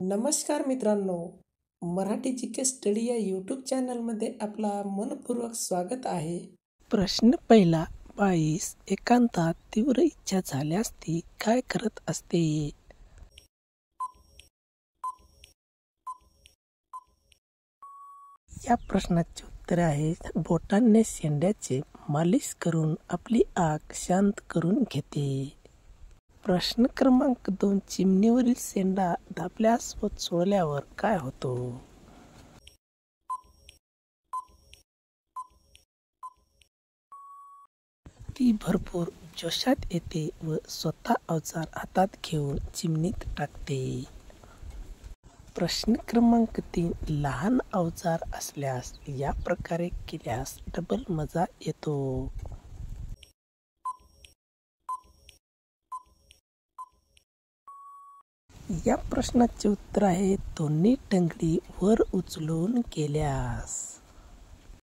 नमस्कार मित्रांनो, मराठी जी के स्टडी या यूट्यूब चॅनलमध्ये आपला मनपूर्वक स्वागत आहे. प्रश्न पहिला, बाईस एकांतात तीव्र इच्छा झाल्यास ती काय करत असते? या प्रश्नाचे उत्तर आहे बोटांनी शेंड्याचे मालिश करून आपली आग शांत करून घेते. प्रश्न क्रमांक 2, चिमणीवरील शेंडा दाबल्यास व चोळल्यावर काय होतो? ती भरपूर जोशात येते व स्वतः अवजार हातात घेऊन चिमणीत टाकते. प्रश्न क्रमांक 3, लहान अवजार असल्यास या प्रकारे केल्यास डबल मजा येतो. या प्रश्नाचे उत्तर आहे दोन्ही टंगडी वर उचलून केल्यास.